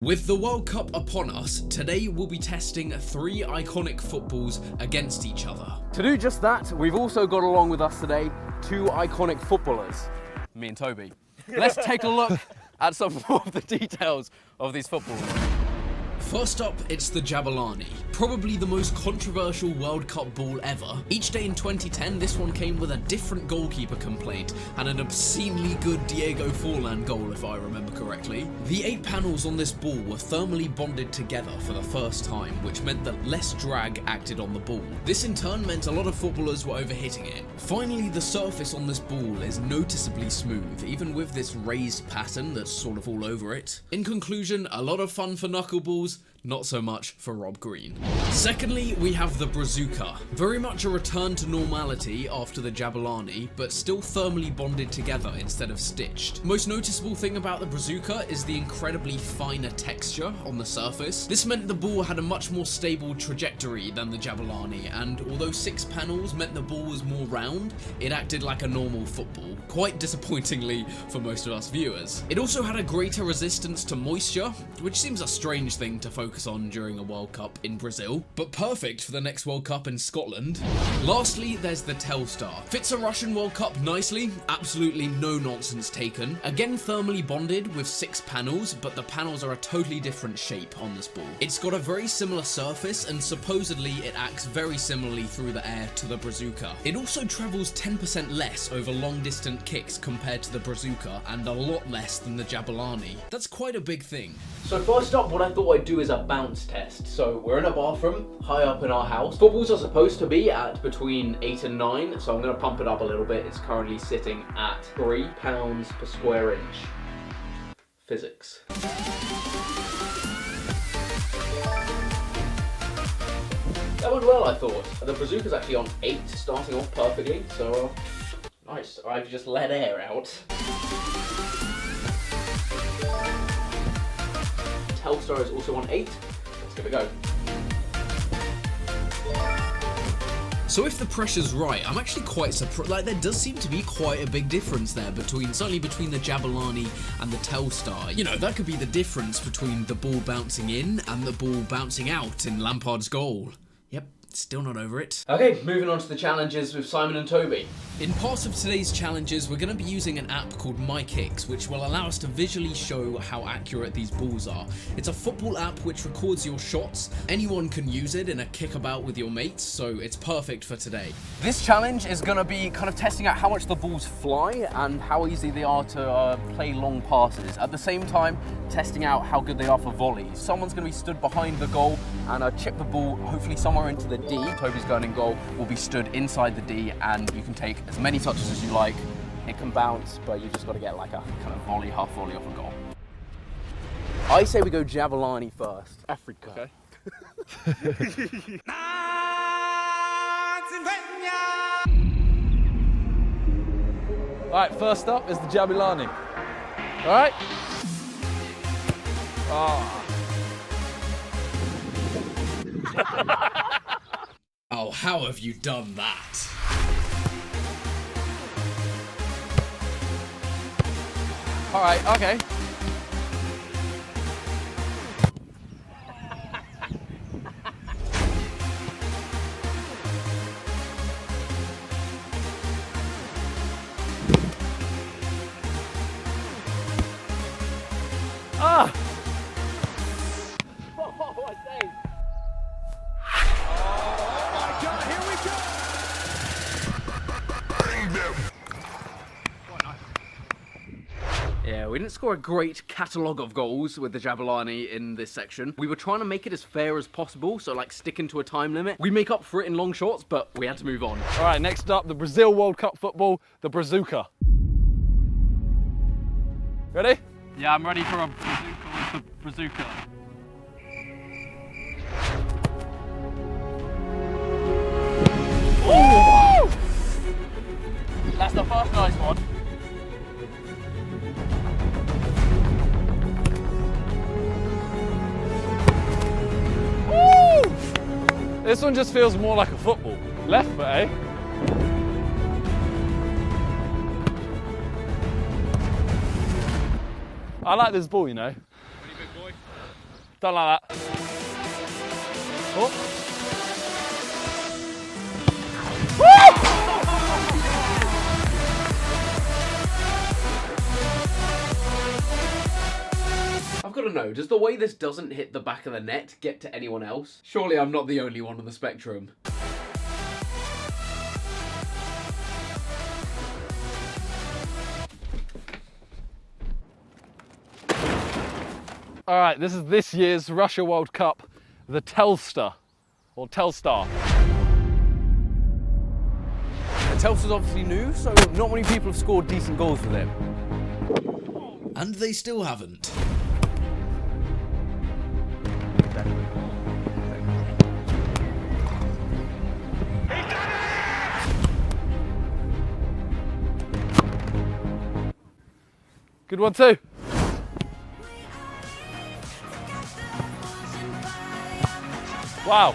With the World Cup upon us, today we'll be testing 3 iconic footballs against each other. To do just that, we've also got along with us today 2 iconic footballers, me and Toby. Let's take a look at some of the details of these footballs. First up, it's the Jabulani, probably the most controversial World Cup ball ever. Each day in 2010, this one came with a different goalkeeper complaint and an obscenely good Diego Forlan goal, if I remember correctly. The 8 panels on this ball were thermally bonded together for the first time, which meant that less drag acted on the ball. This in turn meant a lot of footballers were overhitting it. Finally, the surface on this ball is noticeably smooth, even with this raised pattern that's sort of all over it. In conclusion, a lot of fun for knuckleballs, not so much for Rob Green. Secondly, we have the Brazuca. Very much a return to normality after the Jabulani, but still thermally bonded together instead of stitched. Most noticeable thing about the Brazuca is the incredibly finer texture on the surface. This meant the ball had a much more stable trajectory than the Jabulani, and although 6 panels meant the ball was more round, it acted like a normal football, quite disappointingly for most of us viewers. It also had a greater resistance to moisture, which seems a strange thing to focus on during a World Cup in Brazil, but perfect for the next World Cup in Scotland. Lastly, there's the Telstar. Fits a Russian World Cup nicely, absolutely no nonsense taken. Again thermally bonded with 6 panels, but the panels are a totally different shape on this ball. It's got a very similar surface and supposedly it acts very similarly through the air to the Brazuca. It also travels 10% less over long distance kicks compared to the Brazuca and a lot less than the Jabulani. That's quite a big thing. So first up, what I thought I'd do is a bounce test. So we're in a bathroom high up in our house. Footballs are supposed to be at between 8 and 9, so I'm going to pump it up a little bit. It's currently sitting at 3 pounds per square inch. Physics. That went well, I thought. The Brazuca's actually on 8, starting off perfectly, so nice. I've just let air out. Telstar is also on 8. Let's give it a go. So if the pressure's right, I'm actually quite surprised. Like, there does seem to be quite a big difference there certainly between the Jabulani and the Telstar. You know, that could be the difference between the ball bouncing in and the ball bouncing out in Lampard's goal. Yep. Still not over it. Okay, moving on to the challenges with Simon and Toby. In part of today's challenges, we're going to be using an app called MyKicks, which will allow us to visually show how accurate these balls are. It's a football app which records your shots. Anyone can use it in a kickabout with your mates, so it's perfect for today. This challenge is going to be kind of testing out how much the balls fly and how easy they are to play long passes. At the same time, testing out how good they are for volleys. Someone's going to be stood behind the goal and chip the ball hopefully somewhere into the D. Toby's going in goal will be stood inside the D, and you can take as many touches as you like. It can bounce, but you've just got to get like a kind of volley, half volley off a goal. I say we go Jabulani first. Africa. Okay. Alright, first up is the Jabulani. Alright? Oh. Oh, how have you done that? Alright, okay. Ah! Oh, I saved. Yeah, we didn't score a great catalogue of goals with the Jabulani in this section. We were trying to make it as fair as possible, so like sticking to a time limit. We make up for it in long shots, but we had to move on. All right, next up, the Brazil World Cup football, the Brazuca. Ready? Yeah, I'm ready for a Brazuca with the Brazuca. Ooh! That's the first nice one. Woo! This one just feels more like a football. Left foot, eh? I like this ball, you know. Pretty big boy. Don't like that. Oh. I've got to know, does the way this doesn't hit the back of the net get to anyone else? Surely I'm not the only one on the spectrum. All right, this is this year's Russia World Cup, the Telstar, or Telstar. Telstar's obviously new, so not many people have scored decent goals with him. And they still haven't. Good one too. Wow.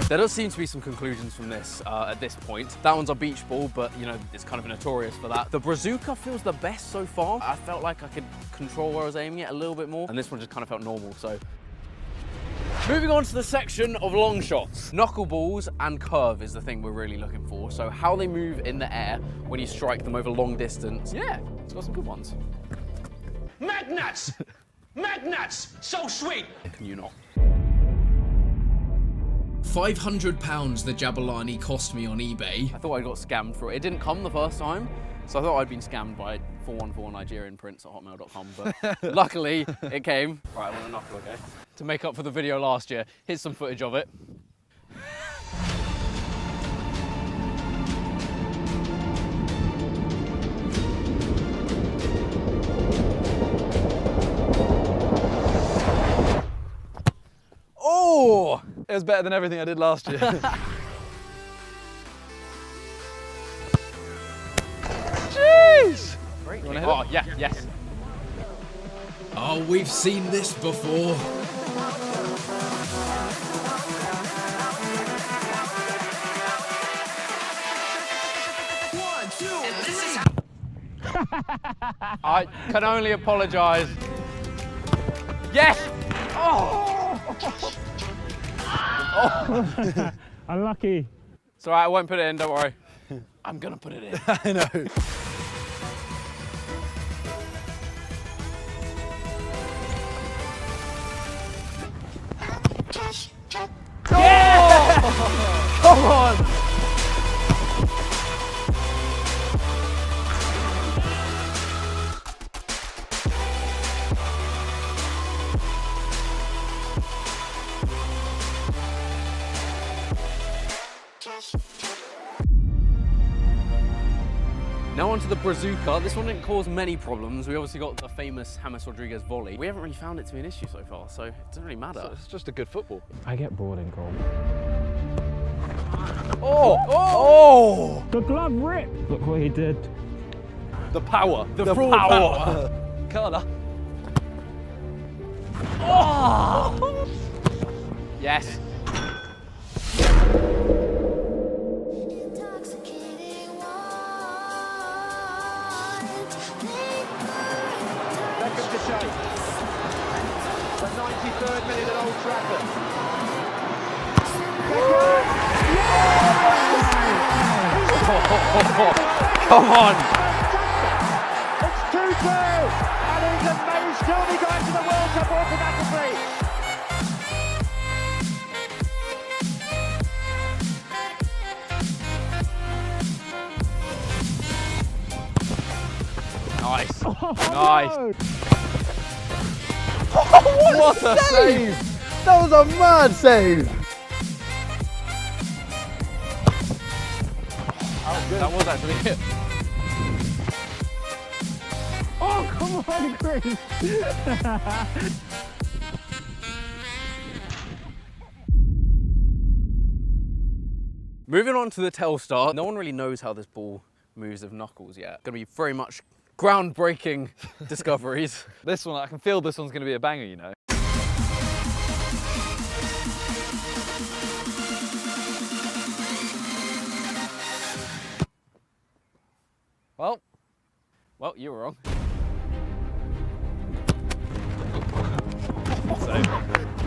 There does seem to be some conclusions from this at this point. That one's a beach ball, but you know, it's kind of notorious for that. The Brazuca feels the best so far. I felt like I could control where I was aiming it a little bit more, and this one just kind of felt normal, so. Moving on to the section of long shots. Knuckleballs and curve is the thing we're really looking for. So how they move in the air when you strike them over long distance. Yeah, it's got some good ones. Magnets! Magnets! So sweet! Can you not? £500 the Jabulani cost me on eBay. I thought I got scammed for it. It didn't come the first time, so I thought I'd been scammed by 414 Nigerian Prince at hotmail.com, but luckily it came. Right, I want a knuckle, okay? To make up for the video last year, here's some footage of it. Oh! It was better than everything I did last year. Jeez! Great. You wanna hit Oh, it? yeah, yes. Oh, we've seen this before. I can only apologise. Yes! Oh! Unlucky. It's alright, I won't put it in, don't worry. I'm gonna put it in. I know. Come on! Now onto the Brazuca. This one didn't cause many problems. We obviously got the famous James Rodriguez volley. We haven't really found it to be an issue so far, so it doesn't really matter. It's just a good football. I get bored in goal. Oh! Oh! The glove ripped. Look what he did. The power. The power. Colour. Oh! Yes. Second to shape. The 93rd minute at Old Trafford. Come on! It's 2-2, and England may still be going to the World Cup automatically. Nice. Oh, Nice. no. What a save! That was a mad save! That was actually it. Oh, come on, Chris. Moving on to the Telstar. No one really knows how this ball moves with knuckles yet. Gonna be very much groundbreaking discoveries. This one, I can feel this one's going to be a banger, you know. Well, you were wrong.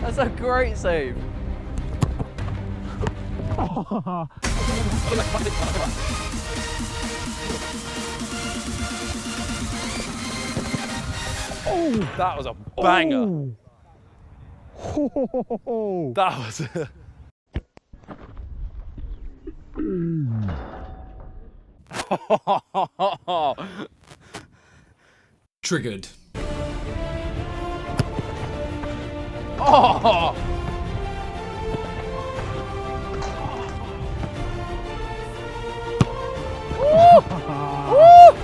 That's a great save. Oh, that was a banger. Oh. That was. Triggered. Oh! Woo!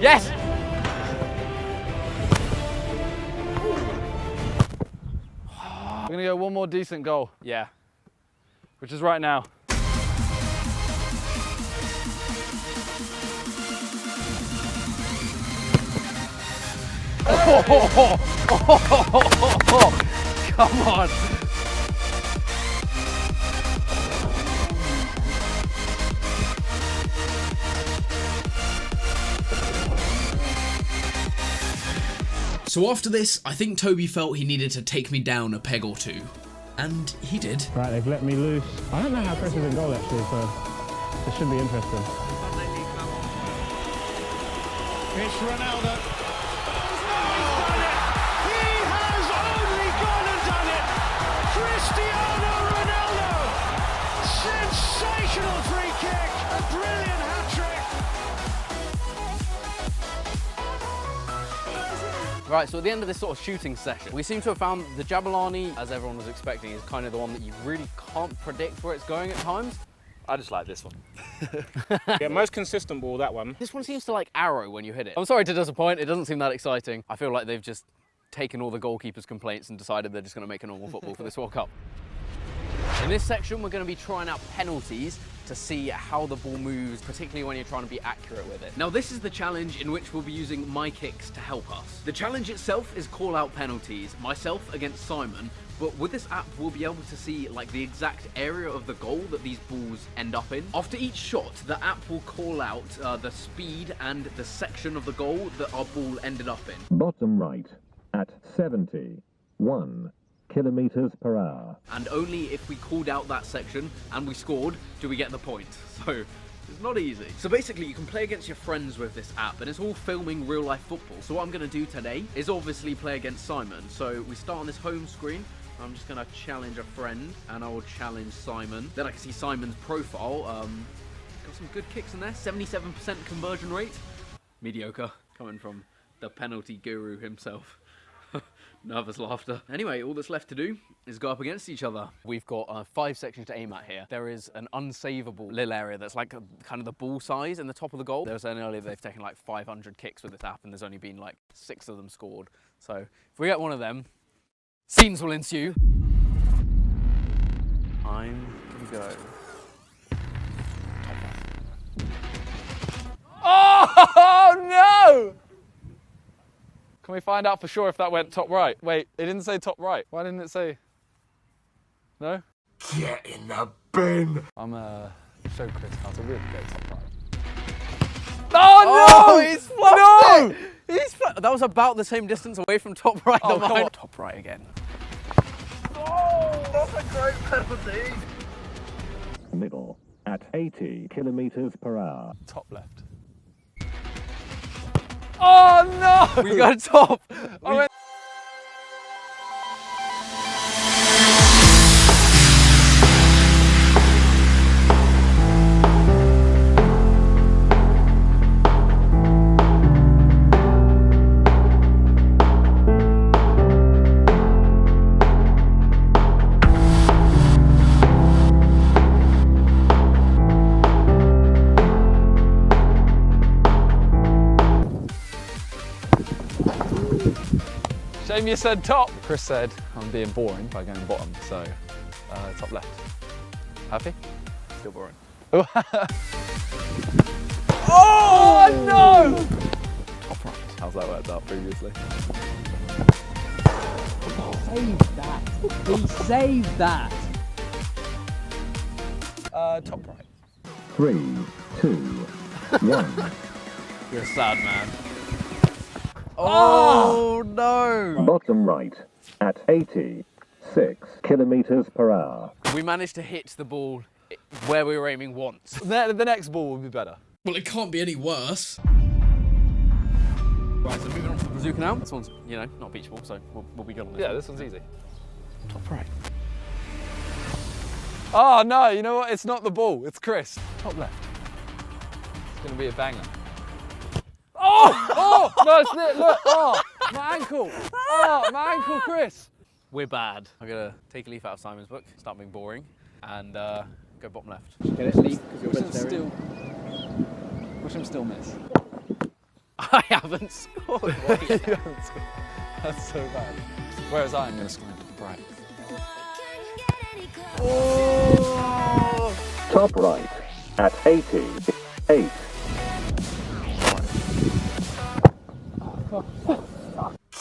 Yes! We're gonna go one more decent goal. Yeah. Which is right now. Come on! So after this, I think Toby felt he needed to take me down a peg or two. And he did. Right, they've let me loose. I don't know how Chris is in goal actually, so this should be interesting. It's Ronaldo. He has only gone and done it. Cristiano Ronaldo. Sensational free kick. A brilliant hat-trick. Right, so at the end of this sort of shooting session, we seem to have found the Jabulani, as everyone was expecting, is kind of the one that you really can't predict where it's going at times. I just like this one. Yeah, most consistent ball, that one. This one seems to like arrow when you hit it. I'm sorry to disappoint, it doesn't seem that exciting. I feel like they've just taken all the goalkeepers' complaints and decided they're just going to make a normal football for this World Cup. In this section, we're going to be trying out penalties to see how the ball moves, particularly when you're trying to be accurate with it. Now, this is the challenge in which we'll be using my kicks to help us. The challenge itself is call out penalties, myself against Simon, but with this app, we'll be able to see like the exact area of the goal that these balls end up in. After each shot, the app will call out the speed and the section of the goal that our ball ended up in. Bottom right at 71 kilometers per hour. And only if we called out that section and we scored do we get the point. So it's not easy. So basically you can play against your friends with this app and it's all filming real life football. So what I'm going to do today is obviously play against Simon. So we start on this home screen. I'm just going to challenge a friend and I will challenge Simon. Then I can see Simon's profile. Got some good kicks in there. 77% conversion rate. Mediocre. Coming from the penalty guru himself. Nervous laughter. Anyway, all that's left to do is go up against each other. We've got 5 sections to aim at here. There is an unsavable little area that's like kind of the ball size in the top of the goal. There was saying earlier they've taken like 500 kicks with this app and there's only been like 6 of them scored. So if we get one of them, scenes will ensue. I'm gonna go. Oh no! Can we find out for sure if that went top right? Wait, it didn't say top right. Why didn't it say? No? Get in the bin! I'm show Chris how to really go top right. Oh no! He's flopped it! He's that was about the same distance away from top right Oh, that come mine. on. Top right again. Oh, that's a great penalty! Middle at 80 kilometers per hour. Top left. Oh no! We got top. I went Shame you said top. Chris said I'm being boring by going bottom, so top left. Happy? Still boring. Oh no! Top right. How's that worked out previously? Saved that. He saved that. Top right. 3, 2, 1. You're a sad man. Oh no! Bottom right at 86 kilometers per hour. We managed to hit the ball where we were aiming once. The next ball will be better. Well, it can't be any worse. Right, so moving on to the Brazuca now. This one's, you know, not a beach ball, so we'll be good on this. Yeah, one. this one's easy. Top right. Oh no, you know what? It's not the ball, it's Chris. Top left. It's gonna be a banger. Oh! Oh! No, it's it, look! Oh! My ankle! Oh, my ankle, Chris! We're bad. I'm gonna take a leaf out of Simon's book, start being boring, and go bottom left. Get it, Lee, because you're Watch him vegetarian. watch him still miss. I haven't scored. That's so bad. Whereas I'm gonna score bright. Oh! Top right at 88.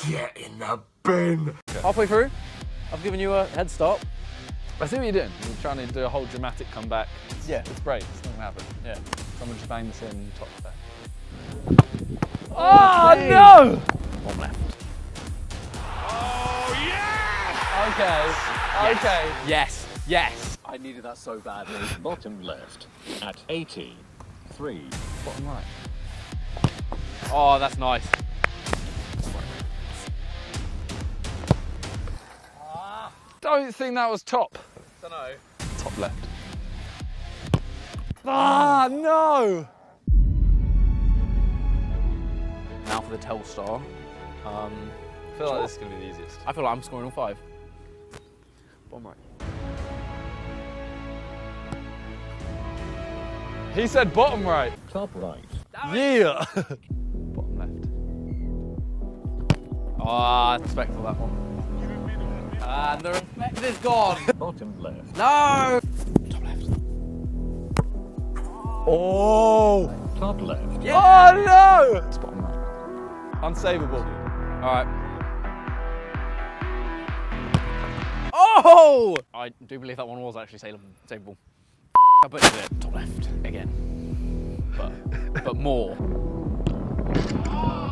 Get in the bin. Halfway through, I've given you a head start. I see what you're doing. You're trying to do a whole dramatic comeback. Yeah. It's brave. It's not gonna happen. Yeah. Someone just bang this in top left. Oh no! Bottom left. Okay. Okay. Yes. Yes. I needed that so badly. Bottom left at 83. Bottom right. Oh, that's nice. Don't think that was top. Dunno. Top left. Ah, no! Now for the Telstar. I feel like this is going to be the easiest. I feel like I'm scoring all 5. Bottom right. He said bottom right. Top right. Yeah! Bottom left. Ah, respectful that one. And the respect is gone. Bottom left. No! Top left. Oh! Top left. Yeah. Oh no! It's bottom right. Unsavable. Alright. Oh! I do believe that one was actually savable. I butchered it. Top left again. But more.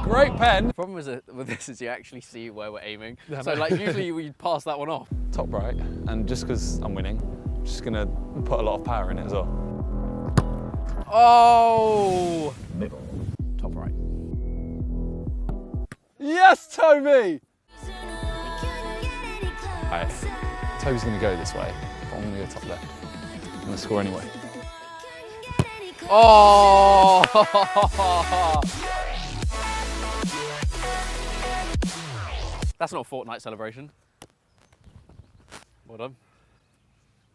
Great pen. The problem with this is you actually see where we're aiming. Yeah, So like usually we'd pass that one off. Top right, and just because I'm winning, I'm just gonna put a lot of power in it as well. Oh! Middle. Top right. Yes, Toby! Alright, Toby's gonna go this way, but I'm gonna go top left. I'm gonna score anyway. Oh! That's not a Fortnite celebration. Well done.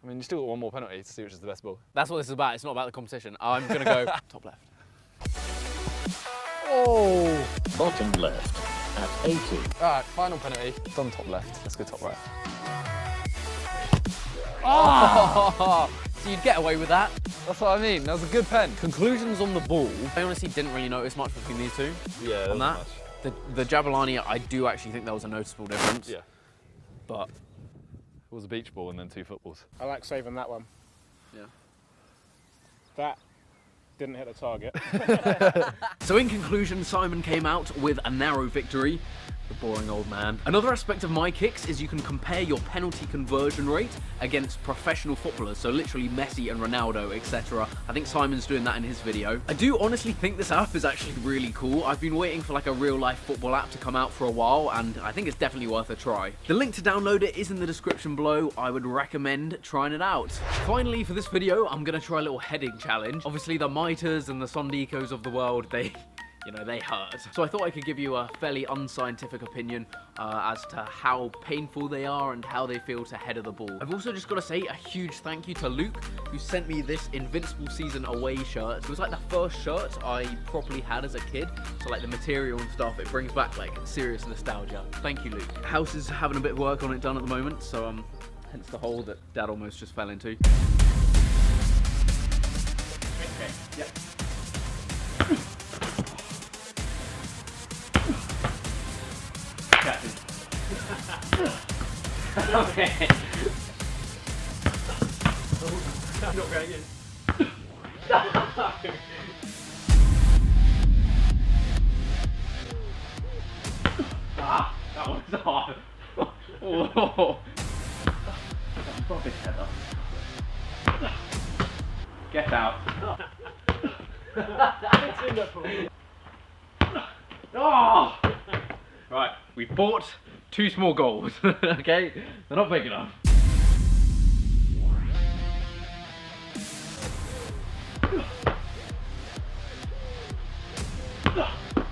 I mean, you still got one more penalty to see which is the best ball. That's what this is about. It's not about the competition. I'm gonna go top left. Oh! Bottom left at 80. Alright, final penalty. Done top left. Let's go top right. Oh! So you'd get away with that. That's what I mean. That was a good pen. Conclusions on the ball. I honestly didn't really notice much between these two. Yeah, on that. The Jabulani, I do actually think there was a noticeable difference. Yeah. But It was a beach ball and then 2 footballs. I like saving that one. yeah. That didn't hit the target. So in conclusion, Simon came out with a narrow victory. The boring old man. Another aspect of my kicks is you can compare your penalty conversion rate against professional footballers, so literally Messi and Ronaldo, etc. I think Simon's doing that in his video. I do honestly think this app is actually really cool. I've been waiting for like a real life football app to come out for a while, and I think it's definitely worth a try. The link to download it is in the description below. I would recommend trying it out. Finally, for this video, I'm gonna try a little heading challenge. Obviously the Mitres and the Sondikos of the world, they hurt. So I thought I could give you a fairly unscientific opinion as to how painful they are and how they feel to header the ball. I've also just got to say a huge thank you to Luke, who sent me this Invincible Season Away shirt. It was like the first shirt I properly had as a kid, so like the material and stuff, it brings back like serious nostalgia. Thank you, Luke. House is having a bit of work on it done at the moment, so hence the hole that Dad almost just fell into. Okay, yep. Okay. I'm not going in. Oh. Oh. Rubbish header. Get out. Oh. Right, we bought 2 small goals. Okay, they're not big enough.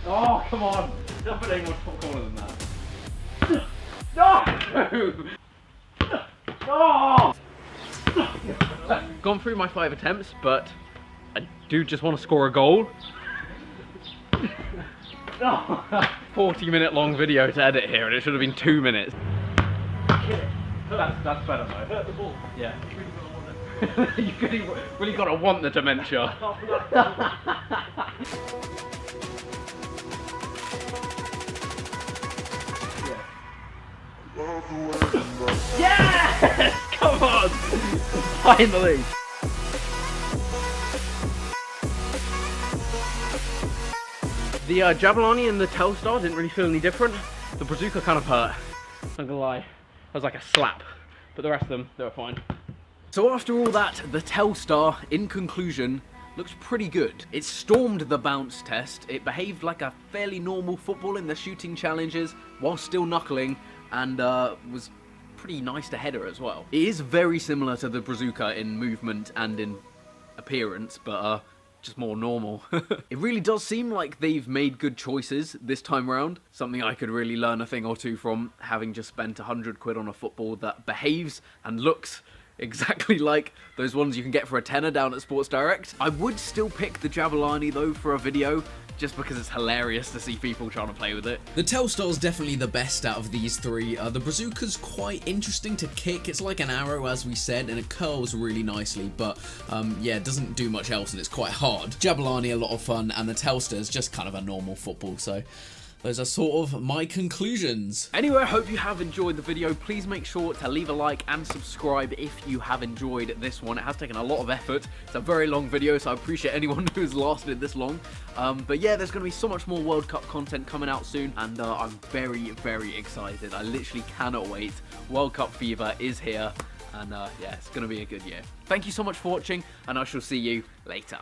Oh, come on! Don't put any more top corner than that. No! No! Gone through my 5 attempts, but I do just want to score a goal. 40-minute long video to edit here, and it should have been 2 minutes. That's better though. Hurt the ball. Yeah. You really got to want the dementia. Yes! Come on! Finally! The Jabulani and the Telstar didn't really feel any different. The Brazuca kind of hurt. Not gonna lie. That was like a slap. But the rest of them, they were fine. So after all that, the Telstar, in conclusion, looks pretty good. It stormed the bounce test. It behaved like a fairly normal football in the shooting challenges while still knuckling, and was pretty nice to header as well. It is very similar to the Brazuca in movement and in appearance, but just more normal. It really does seem like they've made good choices this time around. Something I could really learn a thing or two from, having just spent 100 quid on a football that behaves and looks exactly like those ones you can get for a tenner down at Sports Direct. I would still pick the Jabulani though for a video, just because it's hilarious to see people trying to play with it. The Telstar's definitely the best out of these 3. The Brazuca's quite interesting to kick. It's like an arrow, as we said, and it curls really nicely, but yeah, it doesn't do much else and it's quite hard. Jabulani, a lot of fun, and the Telstar's just kind of a normal football, so those are sort of my conclusions. Anyway, I hope you have enjoyed the video. Please make sure to leave a like and subscribe if you have enjoyed this one. It has taken a lot of effort. It's a very long video, so I appreciate anyone who's lasted this long. But yeah, there's going to be so much more World Cup content coming out soon, and I'm very, very excited. I literally cannot wait. World Cup fever is here, and yeah, it's going to be a good year. Thank you so much for watching, and I shall see you later.